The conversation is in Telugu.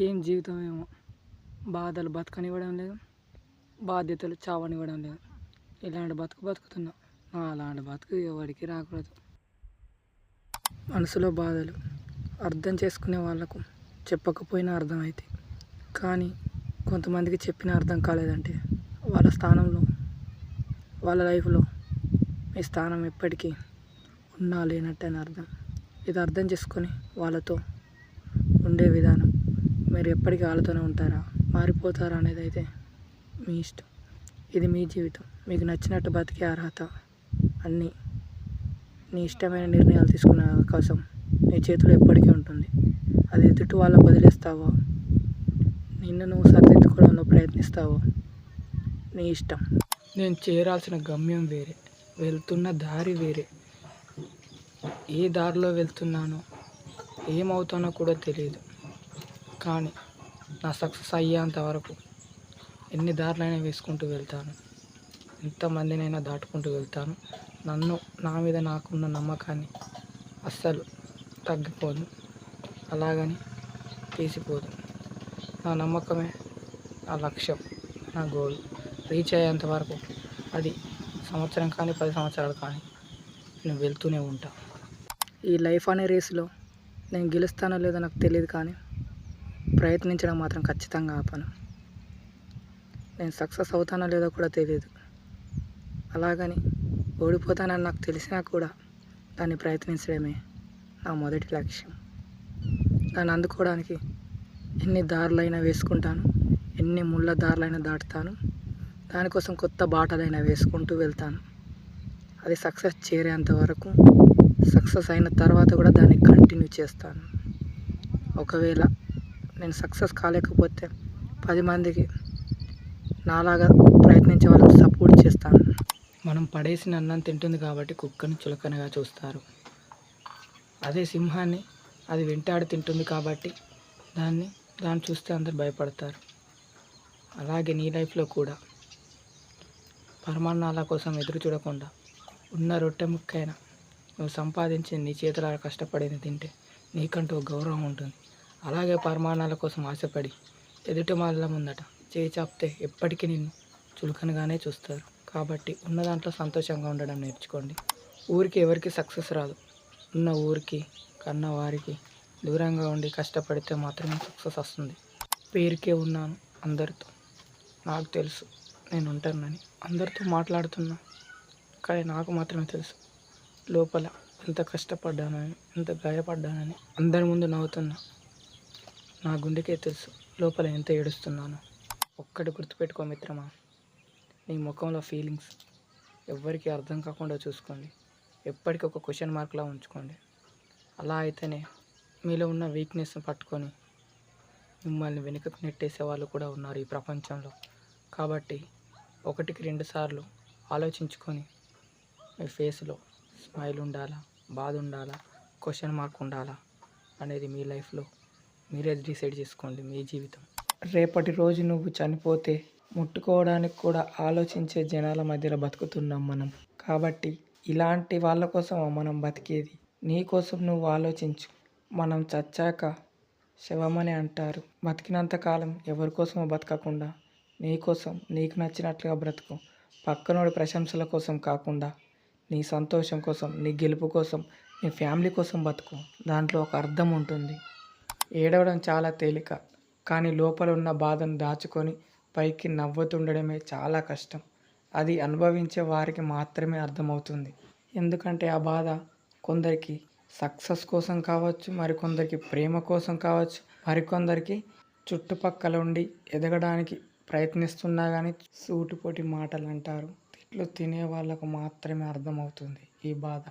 ఏం జీవితం ఏమో! బాధలు బతకనివ్వడం లేదు. బాధ్యతలు చావనివ్వడం లేదు. ఇలాంటి బతుకు బతుకుతున్నా. అలాంటి బతుకు ఎవడికి రాకూడదు. మనసులో బాధలు అర్థం చేసుకునే వాళ్ళకు చెప్పకపోయినా అర్థమవుతాయి. కానీ కొంతమందికి చెప్పినా అర్థం కాలేదంటే వాళ్ళ స్థానంలో, వాళ్ళ లైఫ్లో మీ స్థానం ఎప్పటికీ ఉన్నా లేనట్టు అని అర్థం. ఇది అర్థం చేసుకొని వాళ్ళతో ఉండే విధానం, మీరు ఎప్పటికీ వాళ్ళతోనే ఉంటారా, మారిపోతారా అనేది అయితే మీ ఇష్టం. ఇది మీ జీవితం. మీకు నచ్చినట్టు బతికే అర్హత అన్నీ నీ ఇష్టమైన నిర్ణయాలు తీసుకునే అవకాశం నీ చేతిలో ఎప్పటికీ ఉంటుంది. అది ఎదుటి వాళ్ళకు వదిలేస్తావో, నిన్ను నువ్వు సరిదిద్దుకోవడంలో ప్రయత్నిస్తావో నీ ఇష్టం. నేను చేరాల్సిన గమ్యం వేరే, వెళ్తున్న దారి వేరే. ఏ దారిలో వెళ్తున్నానో, ఏమవుతానో కూడా తెలియదు. కానీ నా సక్సెస్ అయ్యేంత వరకు ఎన్ని దారులైనా వేసుకుంటూ వెళ్తాను. ఎంతమందినైనా దాటుకుంటూ వెళ్తాను. నా మీద నాకున్న నమ్మకాన్ని అస్సలు తగ్గిపోదు, అలాగని తీసిపోదు. నా నమ్మకమే నా లక్ష్యం, నా గోల్. రీచ్ అయ్యేంత వరకు అది సంవత్సరం కానీ 10 సంవత్సరాలు కానీ నేను వెళ్తూనే ఉంటా. ఈ లైఫ్ అనే రేసులో నేను గెలుస్తానో లేదో నాకు తెలియదు, కానీ ప్రయత్నించడం మాత్రం ఖచ్చితంగా ఆపను. నేను సక్సెస్ అవుతానో లేదో కూడా తెలియదు, అలాగని ఓడిపోతానని నాకు తెలిసినా కూడా దాన్ని ప్రయత్నించడమే నా మొదటి లక్ష్యం. దాన్ని అందుకోవడానికి ఎన్ని దారులైనా వేసుకుంటాను, ఎన్ని ముళ్ళ దారులైనా దాటుతాను. దానికోసం కొత్త బాటలైనా వేసుకుంటూ వెళ్తాను. అది సక్సెస్ చేరేంత వరకు, సక్సెస్ అయిన తర్వాత కూడా దాన్ని కంటిన్యూ చేస్తాను. ఒకవేళ నేను సక్సెస్ కాలేకపోతే 10 మందికి నాలాగా ప్రయత్నించే వాళ్ళకి సపోర్ట్ చేస్తాను. మనం పడేసిన అన్నం తింటుంది కాబట్టి కుక్కను చులకనగా చూస్తారు. అదే సింహాన్ని అది వెంటాడి తింటుంది కాబట్టి దాన్ని చూస్తే అందరు భయపడతారు. అలాగే నీ లైఫ్లో కూడా పరమాన్నాల కోసం ఎదురు చూడకుండా ఉన్న రొట్టె ముక్కైనా నువ్వు సంపాదించి నీ చేతుల కష్టపడింది తింటే నీకంటూ గౌరవం ఉంటుంది. అలాగే పరమాన్నాల కోసం ఆశపడి ఎదుటి వాళ్ళ ముందట చేయి చాపితే ఎప్పటికీ నిన్ను చులకనగానే చూస్తారు. కాబట్టి ఉన్న దాంట్లో సంతోషంగా ఉండడం నేర్చుకోండి. ఊరికి ఎవరికి సక్సెస్ రాదు. ఉన్న ఊరికి కన్న వారికి దూరంగా ఉండి కష్టపడితే మాత్రమే సక్సెస్ వస్తుంది. పేరుకే ఉన్నాను అందరితో, నాకు తెలుసు నేను ఉంటానని, అందరితో మాట్లాడుతున్నా, కానీ నాకు మాత్రమే తెలుసు లోపల ఎంత కష్టపడ్డానని, ఎంత గాయపడ్డానని. అందరి ముందు నవ్వుతున్నా, నా గుండెకే తెలుసు లోపల ఎంత ఏడుస్తున్నానో. ఒక్కటి గుర్తుపెట్టుకో మిత్రమా, నీ ముఖంలో ఫీలింగ్స్ ఎవ్వరికీ అర్థం కాకుండా చూసుకోండి. ఎప్పటికీ ఒక క్వశ్చన్ మార్క్లా ఉంచుకోండి. అలా అయితేనే మీలో ఉన్న వీక్నెస్ని పట్టుకొని మిమ్మల్ని వెనుకకు నెట్టేసే వాళ్ళు కూడా ఉన్నారు ఈ ప్రపంచంలో. కాబట్టి 1కి 2 సార్లు ఆలోచించుకొని మీ ఫేస్లో స్మైల్ ఉండాలా, బాధ ఉండాలా, క్వశ్చన్ మార్క్ ఉండాలా అనేది మీ లైఫ్లో మీరే డిసైడ్ చేసుకోండి. మీ జీవితం. రేపటి రోజు నువ్వు చనిపోతే ముట్టుకోవడానికి కూడా ఆలోచించే జనాల మధ్యలో బతుకుతున్నాం మనం. కాబట్టి ఇలాంటి వాళ్ళ కోసం మనం బతికేది. నీ కోసం నువ్వు ఆలోచించు. మనం చచ్చాక శవమని అంటారు. బతికినంతకాలం ఎవరి కోసమో బతకకుండా నీ కోసం, నీకు నచ్చినట్లుగా బ్రతుకు. పక్కనోడి ప్రశంసల కోసం కాకుండా నీ సంతోషం కోసం, నీ గెలుపు కోసం, నీ ఫ్యామిలీ కోసం బతుకు. దాంట్లో ఒక అర్థం ఉంటుంది. ఏడవడం చాలా తేలిక, కానీ లోపల ఉన్న బాధను దాచుకొని పైకి నవ్వుతుండడమే చాలా కష్టం. అది అనుభవించే వారికి మాత్రమే అర్థమవుతుంది. ఎందుకంటే ఆ బాధ కొందరికి సక్సెస్ కోసం కావచ్చు, మరికొందరికి ప్రేమ కోసం కావచ్చు, మరికొందరికి చుట్టుపక్కల ఉండి ఎదగడానికి ప్రయత్నిస్తున్నా కానీ సూటిపోటి మాటలు అంటారు. తిట్లు తినే వాళ్ళకు మాత్రమే అర్థమవుతుంది ఈ బాధ.